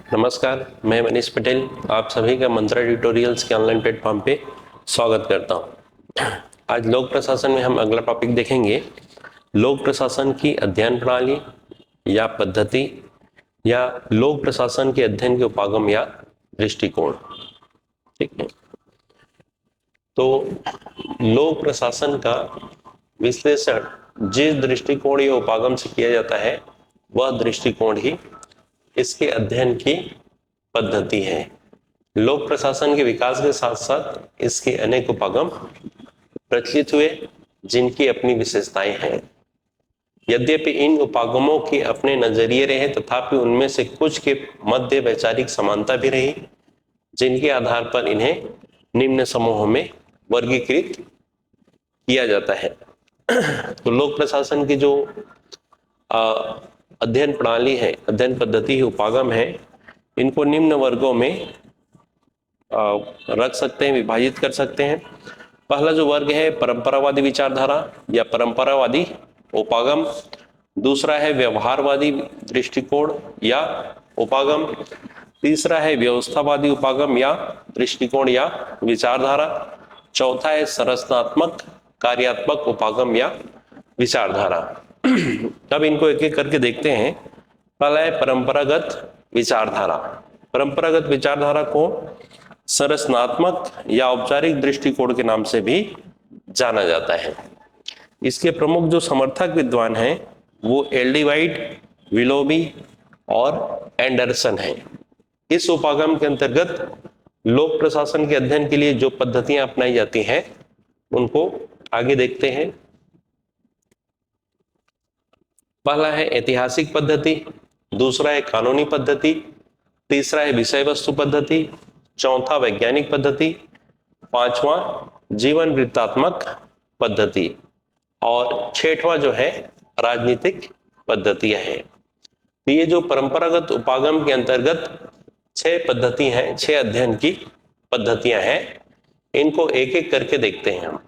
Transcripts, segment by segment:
नमस्कार, मैं मनीष पटेल आप सभी का मंत्रा ट्यूटोरियल्स के ऑनलाइन प्लेटफॉर्म पे स्वागत करता हूं। आज लोक प्रशासन में हम अगला टॉपिक देखेंगे, लोक प्रशासन की अध्ययन प्रणाली या पद्धति या लोक प्रशासन के अध्ययन के उपागम या दृष्टिकोण। ठीक है, तो लोक प्रशासन का विश्लेषण जिस दृष्टिकोण या उपागम से किया जाता है वह दृष्टिकोण ही इसके अध्ययन की पद्धति है। लोक प्रशासन के विकास के साथ साथ इसके अनेक उपागम प्रचलित हुए जिनकी अपनी विशेषताएं हैं। यद्यपि इन उपागमों के अपने नजरिए रहे तथापि उनमें से कुछ के मध्य वैचारिक समानता भी रही जिनके आधार पर इन्हें निम्न समूहों में वर्गीकृत किया जाता है। तो लोक प्रशासन की जो अध्ययन प्रणाली है, अध्ययन पद्धति है, उपागम है, इनको निम्न वर्गों में रख सकते हैं, विभाजित कर सकते हैं। पहला जो वर्ग है परंपरावादी विचारधारा या परंपरावादी उपागम, दूसरा है व्यवहारवादी दृष्टिकोण या उपागम, तीसरा है व्यवस्थावादी उपागम या दृष्टिकोण या विचारधारा, चौथा है संरचनात्मक कार्यात्मक उपागम या विचारधारा। तब इनको एक एक करके देखते हैं। पहला है परंपरागत विचारधारा। परंपरागत विचारधारा को संरचनात्मक या औपचारिक दृष्टिकोण के नाम से भी जाना जाता है। इसके प्रमुख जो समर्थक विद्वान हैं वो एल.डी. वाइट, विलोबी और एंडरसन हैं। इस उपागम के अंतर्गत लोक प्रशासन के अध्ययन के लिए जो पद्धतियां अपनाई जाती हैं उनको आगे देखते हैं। पहला है ऐतिहासिक पद्धति, दूसरा है कानूनी पद्धति, तीसरा है विषय वस्तु पद्धति, चौथा वैज्ञानिक पद्धति, पांचवा जीवन वृत्तात्मक पद्धति और छठवां जो है राजनीतिक पद्धतियां हैं। तो ये जो परंपरागत उपागम के अंतर्गत 6 पद्धति हैं, 6 अध्ययन की पद्धतियां हैं, इनको एक एक करके देखते हैं हम।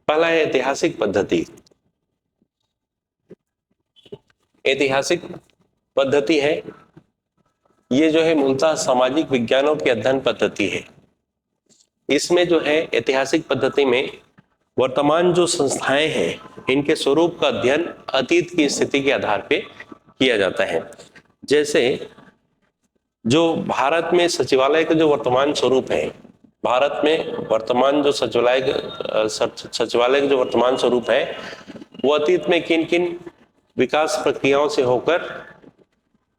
पहला है ऐतिहासिक पद्धति। ऐतिहासिक पद्धति है ये जो है मूलतः सामाजिक विज्ञानों की अध्ययन पद्धति है। इसमें जो है ऐतिहासिक पद्धति में वर्तमान जो संस्थाएं हैं इनके स्वरूप का अध्ययन अतीत की स्थिति के आधार पे किया जाता है। जैसे जो भारत में सचिवालय का जो वर्तमान स्वरूप है, भारत में वर्तमान जो सचिवालय का जो वर्तमान स्वरूप है वो अतीत में किन किन विकास प्रक्रियाओं से होकर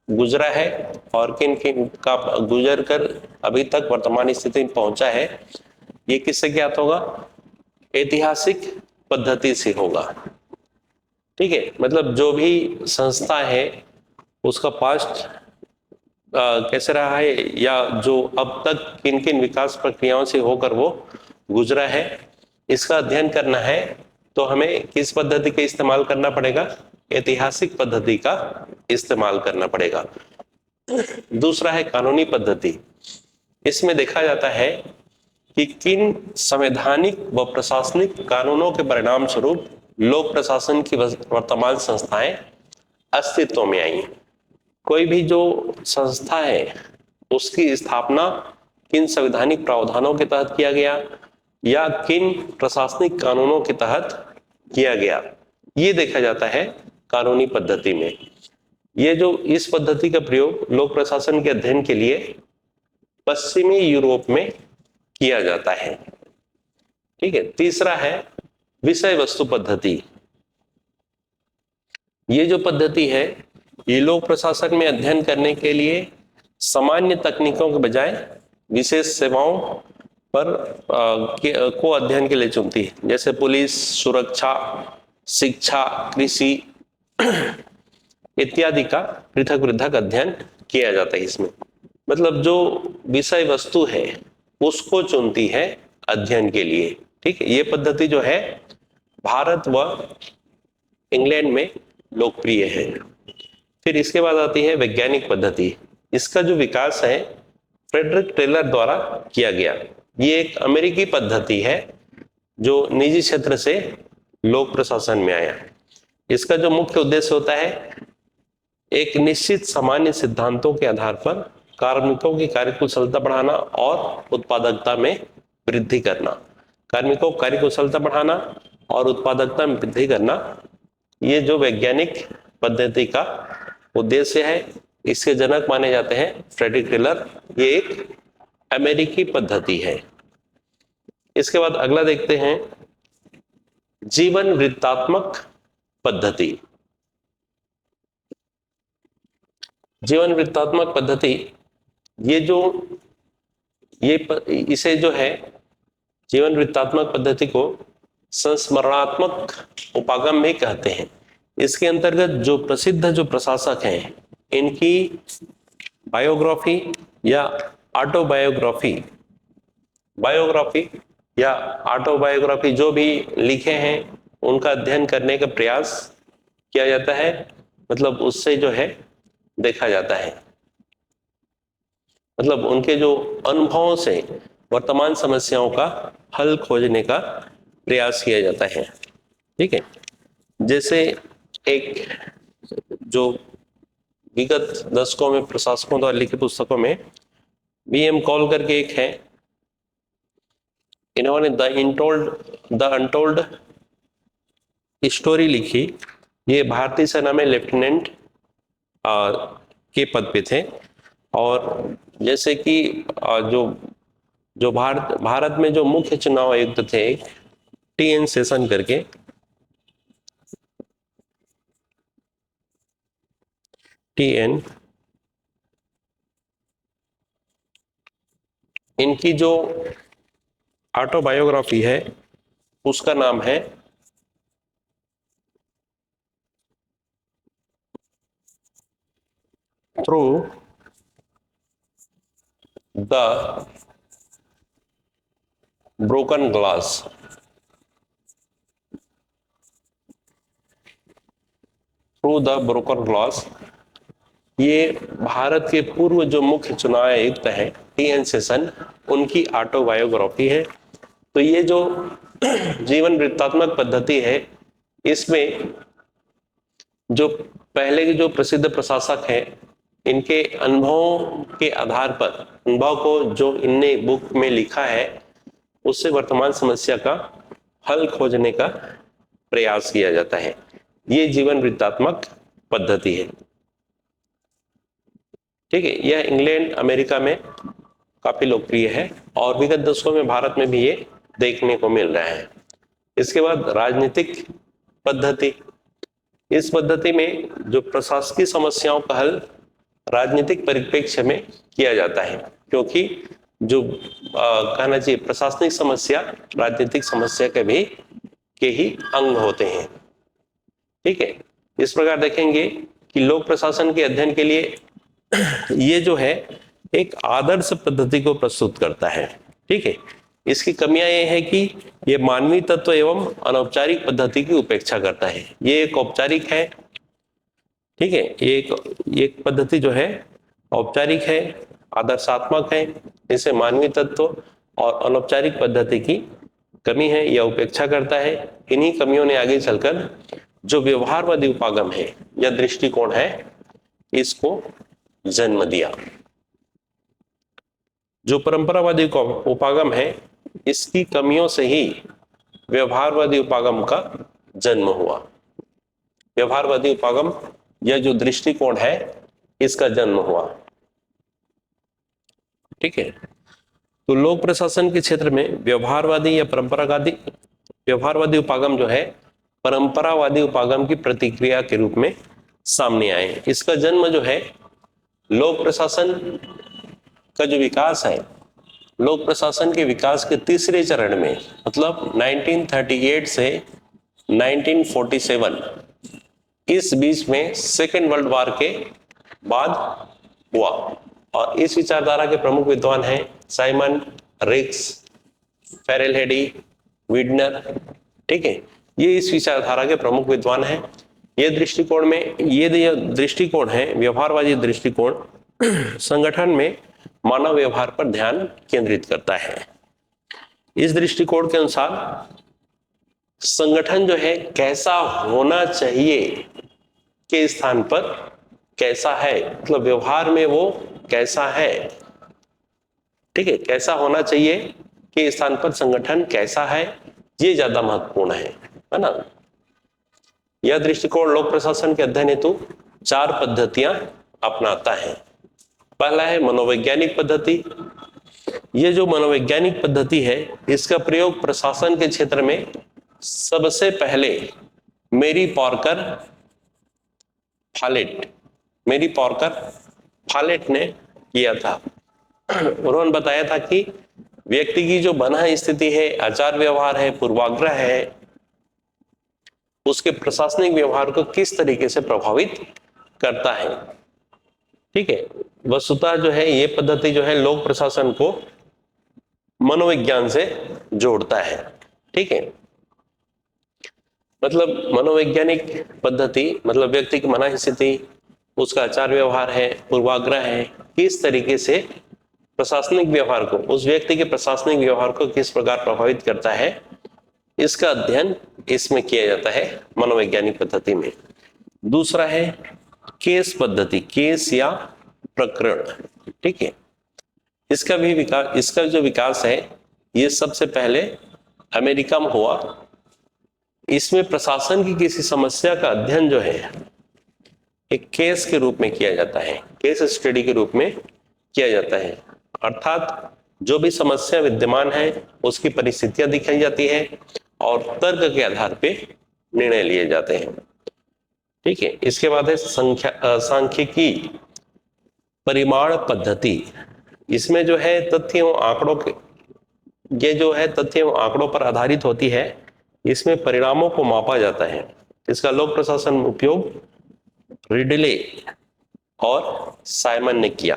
गुजरा है और किन किन का गुजर कर अभी तक वर्तमान स्थिति में पहुंचा है, ये किससे ज्ञात होगा? ऐतिहासिक पद्धति से होगा। ठीक है, मतलब जो भी संस्था है उसका पास्ट कैसे रहा है या जो अब तक किन किन विकास प्रक्रियाओं से होकर वो गुजरा है, इसका अध्ययन करना है तो हमें किस पद्धति का इस्तेमाल करना पड़ेगा? ऐतिहासिक पद्धति का इस्तेमाल करना पड़ेगा। दूसरा है कानूनी पद्धति। इसमें देखा जाता है कि किन संवैधानिक व प्रशासनिक कानूनों के परिणाम स्वरूप लोक प्रशासन की वर्तमान संस्थाएं अस्तित्व में आई। कोई भी जो संस्था है उसकी स्थापना किन संवैधानिक प्रावधानों के तहत किया गया या किन प्रशासनिक कानूनों के तहत किया गया, ये देखा जाता है कानूनी पद्धति में। ये जो इस पद्धति का प्रयोग लोक प्रशासन के अध्ययन के लिए पश्चिमी यूरोप में किया जाता है। ठीक है, तीसरा है विषय वस्तु पद्धति। ये जो पद्धति है ये लोक प्रशासन में अध्ययन करने के लिए सामान्य तकनीकों के बजाय विशेष सेवाओं पर को अध्ययन के लिए चुनती है। जैसे पुलिस, सुरक्षा, शिक्षा, कृषि इत्यादि का पृथक पृथक अध्ययन किया जाता है इसमें। मतलब जो विषय वस्तु है उसको चुनती है अध्ययन के लिए। ठीक है, ये पद्धति जो है भारत व इंग्लैंड में लोकप्रिय है। फिर इसके बाद आती है वैज्ञानिक पद्धति। इसका जो विकास है फ्रेडरिक टेलर द्वारा किया गया। ये एक अमेरिकी पद्धति है जो निजी क्षेत्र से लोक प्रशासन में आया। इसका जो मुख्य उद्देश्य होता है एक निश्चित सामान्य सिद्धांतों के आधार पर कार्मिकों की कार्यकुशलता बढ़ाना और उत्पादकता में वृद्धि करना। कार्मिकों की कार्यकुशलता बढ़ाना और उत्पादकता में वृद्धि करना, ये जो वैज्ञानिक पद्धति का उद्देश्य है, इसके जनक माने जाते हैं फ्रेडरिक टेलर। ये एक अमेरिकी पद्धति है। इसके बाद अगला देखते हैं जीवन वृत्तात्मक पद्धति। जीवन वृत्तात्मक पद्धति, इसे जो है जीवन वृत्तात्मक पद्धति को संस्मरणात्मक उपागम भी कहते हैं। इसके अंतर्गत जो प्रसिद्ध जो प्रशासक हैं, इनकी बायोग्राफी या ऑटोबायोग्राफी, बायोग्राफी या ऑटोबायोग्राफी जो भी लिखे हैं, उनका अध्ययन करने का प्रयास किया जाता है। मतलब उससे जो है देखा जाता है, मतलब उनके जो अनुभवों से वर्तमान समस्याओं का हल खोजने का प्रयास किया जाता है। ठीक है, जैसे एक जो विगत दशकों में प्रशासकों द्वारा लिखित पुस्तकों में B.M. कॉल करके एक है, इन्होंने द अनटोल्ड स्टोरी लिखी। ये भारतीय सेना में लेफ्टिनेंट के पद पे थे। और जैसे कि जो भारत में जो मुख्य चुनाव आयुक्त थे T.N. सेशन करके, T.N. इनकी जो ऑटोबायोग्राफी है उसका नाम है through the broken glass. Through the broken glass, ये भारत के पूर्व जो मुख्य चुनाव आयुक्त हैं T.N. सेशन, उनकी ऑटोबायोग्राफी है। तो ये जो जीवन वृत्तात्मक पद्धति है, इसमें जो पहले के जो प्रसिद्ध प्रशासक हैं, इनके अनुभवों के आधार पर, अनुभव को जो इनने बुक में लिखा है, उससे वर्तमान समस्या का हल खोजने का प्रयास किया जाता है। ये जीवन वृत्तात्मक पद्धति है। ठीक है, यह इंग्लैंड अमेरिका में काफी लोकप्रिय है और विगत दशकों में भारत में भी ये देखने को मिल रहा है। इसके बाद राजनीतिक पद्धति। इस पद्धति में जो प्रशासकीय समस्याओं का हल राजनीतिक परिप्रेक्ष्य में किया जाता है, क्योंकि जो कहना चाहिए प्रशासनिक समस्या राजनीतिक समस्या के ही अंग होते हैं। ठीक है, इस प्रकार देखेंगे कि लोक प्रशासन के अध्ययन के लिए ये जो है एक आदर्श पद्धति को प्रस्तुत करता है। ठीक है, इसकी कमियां ये है कि ये मानवीय तत्व एवं अनौपचारिक पद्धति की उपेक्षा करता है। ये एक औपचारिक है। ठीक है, ये एक पद्धति जो है औपचारिक है, आदर्शात्मक है। इसे मानवीय तत्व और अनौपचारिक पद्धति की कमी है, यह उपेक्षा करता है। इन्हीं कमियों ने आगे चलकर जो व्यवहारवादी उपागम है या दृष्टिकोण है, इसको जन्म दिया। जो परंपरावादी उपागम है, इसकी कमियों से ही व्यवहारवादी उपागम का जन्म हुआ। व्यवहारवादी उपागम या जो दृष्टिकोण है, इसका जन्म हुआ। ठीक है, तो लोक प्रशासन के क्षेत्र में व्यवहारवादी या व्यवहारवादी उपागम जो है परंपरावादी उपागम की प्रतिक्रिया के रूप में सामने आए। इसका जन्म जो है लोक प्रशासन का जो विकास है, लोक प्रशासन के विकास के तीसरे चरण में, मतलब 1938 से 1947, इस बीच में सेकेंड वर्ल्ड वॉर के बाद हुआ। और इस विचारधारा के प्रमुख विद्वान हैं साइमन, रिक्स, फेरेलहेडी, विडनर। ठीक है, ये इस विचारधारा के प्रमुख विद्वान हैं। ये दृष्टिकोण है व्यवहारवादी दृष्टिकोण, संगठन में मानव व्यवहार पर ध्यान केंद्रित करता है। इस दृष्टिकोण के अनुसार संगठन जो है कैसा होना चाहिए के स्थान पर कैसा है, मतलब व्यवहार में वो कैसा है, ठीक है, कैसा होना चाहिए के स्थान पर संगठन कैसा है, ये ज्यादा महत्वपूर्ण है ना। यह दृष्टिकोण लोक प्रशासन के अध्ययन हेतु 4 पद्धतियां अपनाता है। पहला है मनोवैज्ञानिक पद्धति। ये जो मनोवैज्ञानिक पद्धति है, इसका प्रयोग प्रशासन के क्षेत्र में सबसे पहले मेरी पॉर्कर फालेट ने किया था। उन्होंने बताया था कि व्यक्ति की जो बना स्थिति है, आचार व्यवहार है, पूर्वाग्रह है, उसके प्रशासनिक व्यवहार को किस तरीके से प्रभावित करता है। ठीक है, वस्तुतः जो है ये पद्धति जो है लोक प्रशासन को मनोविज्ञान से जोड़ता है। ठीक है, मतलब मनोवैज्ञानिक पद्धति मतलब व्यक्ति की मना स्थिति, उसका आचार व्यवहार है, पूर्वाग्रह है, किस तरीके से प्रशासनिक व्यवहार को, उस व्यक्ति के प्रशासनिक व्यवहार को किस प्रकार प्रभावित करता है, इसका अध्ययन इसमें किया जाता है मनोवैज्ञानिक पद्धति में। दूसरा है केस पद्धति, केस या प्रकरण। ठीक है, इसका जो विकास है ये सबसे पहले अमेरिका में हुआ। इसमें प्रशासन की किसी समस्या का अध्ययन जो है एक केस के रूप में किया जाता है, केस स्टडी के रूप में किया जाता है। अर्थात जो भी समस्या विद्यमान है उसकी परिस्थितियां दिखाई जाती है और तर्क के आधार पे निर्णय लिए जाते हैं। ठीक है, इसके बाद है सांख्यिकी परिमाण पद्धति। इसमें जो है तथ्य एवं आंकड़ों के, ये जो है तथ्य एवं आंकड़ों पर आधारित होती है। इसमें परिणामों को मापा जाता है। इसका लोक प्रशासन में उपयोग रिडले और साइमन ने किया।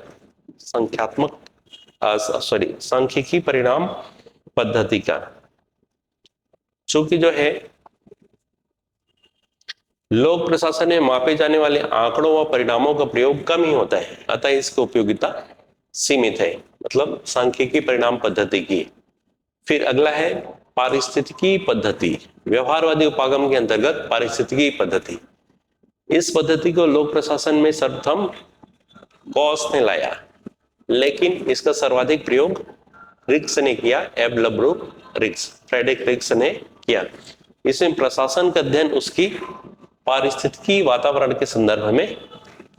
सांख्यिकी परिणाम पद्धति का, चूंकि जो है लोक प्रशासन में मापे जाने वाले आंकड़ों व परिणामों का प्रयोग कम ही होता है, अतः इसकी उपयोगिता सीमित है, मतलब सांख्यिकी परिणाम पद्धति की। फिर अगला है पारिस्थितिकी पद्धति, व्यवहारवादी उपागम के अंतर्गत पारिस्थितिकी पद्धति। इस पद्धति को लोक प्रशासन में सर्वप्रथम गॉस ने लाया, लेकिन इसका सर्वाधिक प्रयोग रिक्स ने किया, फ्रेडरिक रिक्स ने किया। इसमें प्रशासन का अध्ययन उसकी पारिस्थितिकी वातावरण के संदर्भ में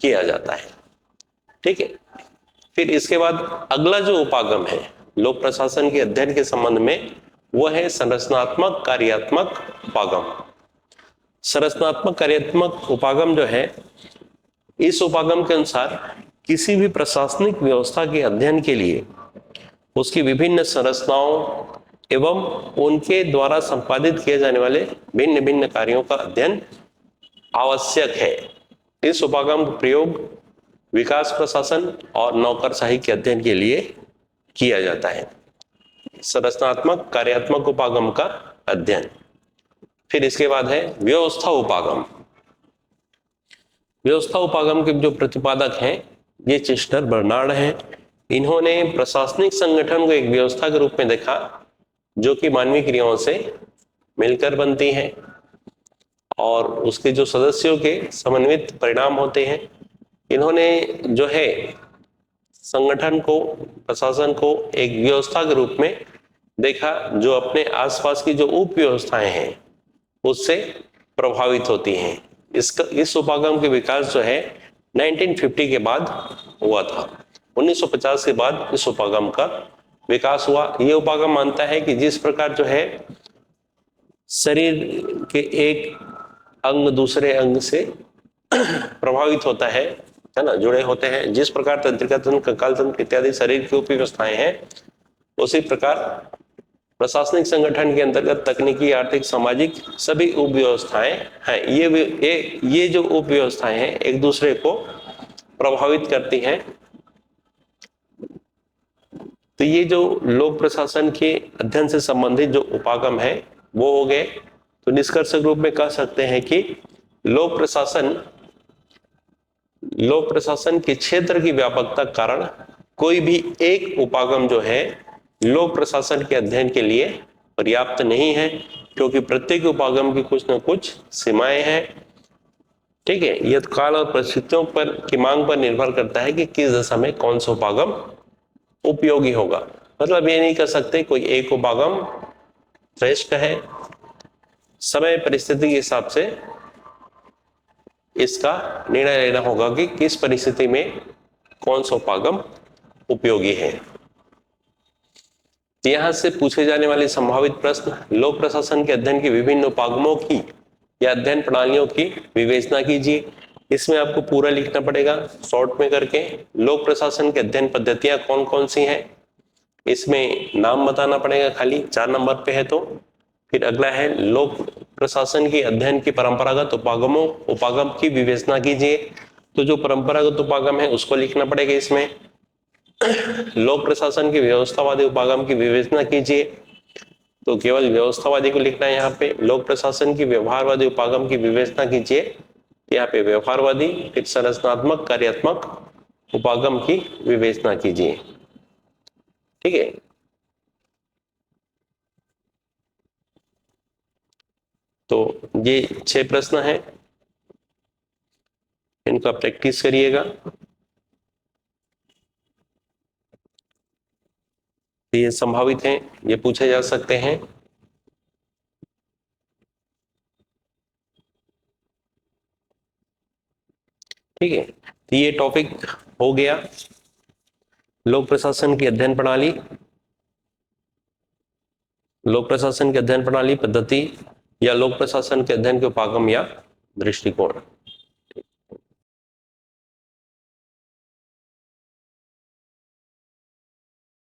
किया जाता है। ठीक है, फिर इसके बाद अगला जो उपागम है लोक प्रशासन के अध्ययन के संबंध में, वह है संरचनात्मक कार्यात्मक उपागम। संरचनात्मक कार्यात्मक उपागम जो है, इस उपागम के अनुसार किसी भी प्रशासनिक व्यवस्था के अध्ययन के लिए उसकी विभिन्न संरचनाओं एवं उनके द्वारा संपादित किए जाने वाले भिन्न भिन्न कार्यों का अध्ययन आवश्यक है। इस उपागम का प्रयोग विकास प्रशासन और नौकरशाही के अध्ययन के लिए किया जाता है। संरचनात्मक कार्यात्मक उपागम का अध्ययन। फिर इसके बाद है व्यवस्था उपागम। व्यवस्था उपागम के जो प्रतिपादक हैं ये चेस्टर बर्नार्ड हैं। इन्होंने प्रशासनिक संगठन को एक व्यवस्था के रूप में देखा जो कि मानवीय क्रियाओं से मिलकर बनती है और उसके जो सदस्यों के समन्वित परिणाम होते हैं। इन्होंने जो है संगठन को, प्रशासन को एक व्यवस्था के रूप में देखा जो अपने आसपास की जो उप व्यवस्थाएं हैं उससे प्रभावित होती हैं। इस उपागम के विकास जो है 1950 के बाद हुआ था। 1950 के बाद इस उपागम का विकास हुआ। यह उपागम मानता है कि जिस प्रकार जो है शरीर के एक अंग दूसरे अंग से प्रभावित होता है ना, जुड़े होते हैं, जिस प्रकार तंत्रिका तंत्र, कंकाल तंत्र इत्यादि शरीर की उप व्यवस्थाएं हैं, उसी प्रकार प्रशासनिक संगठन के अंतर्गत तकनीकी, आर्थिक, सामाजिक सभी उप व्यवस्थाएं हैं। ये जो उप व्यवस्थाएं हैं एक दूसरे को प्रभावित करती हैं। तो ये जो लोक प्रशासन के अध्ययन से संबंधित जो उपागम है वो हो गए। तो निष्कर्षक रूप में कह सकते हैं कि लोक प्रशासन के क्षेत्र की व्यापकता के कारण कोई भी एक उपागम जो है लोक प्रशासन के अध्ययन के लिए पर्याप्त नहीं है, क्योंकि प्रत्येक उपागम की कुछ न कुछ सीमाएं हैं। ठीक है, यह काल और परिस्थितियों पर की मांग पर निर्भर करता है कि किस दशा में कौन सा उपागम उपयोगी होगा। मतलब ये नहीं कर सकते कोई एक उपागम श्रेष्ठ है, समय परिस्थिति के हिसाब से इसका निर्णय लेना होगा कि किस परिस्थिति में कौन सा उपागम उपयोगी है। यहां से पूछे जाने वाले संभावित प्रश्न, लोक प्रशासन के अध्ययन के विभिन्न उपागमों की या अध्ययन प्रणालियों की विवेचना कीजिए। इसमें आपको पूरा लिखना पड़ेगा शॉर्ट में करके। लोक प्रशासन के अध्ययन पद्धतियां कौन कौन सी हैं, इसमें नाम बताना पड़ेगा, खाली 4 नंबर पे है तो। फिर अगला है लोक प्रशासन के अध्ययन की परंपरागत उपागम की विवेचना कीजिए। तो जो परंपरागत उपागम है उसको लिखना पड़ेगा इसमें। लोक प्रशासन के व्यवस्थावादी उपागम की विवेचना कीजिए, तो केवल व्यवस्थावादी को लिखना है यहाँ पे। लोक प्रशासन की व्यवहारवादी उपागम की विवेचना कीजिए, यहाँ पे व्यवहारवादी। फिर संरचनात्मक कार्यात्मक उपागम की विवेचना कीजिए। ठीक है, तो ये 6 प्रश्न हैं, इनका प्रैक्टिस करिएगा। ये संभावित हैं, ये पूछे जा सकते हैं। ठीक है, तो ये टॉपिक हो गया लोक प्रशासन की अध्ययन प्रणाली, लोक प्रशासन की अध्ययन प्रणाली पद्धति या लोक प्रशासन के अध्ययन के उपागम या दृष्टिकोण।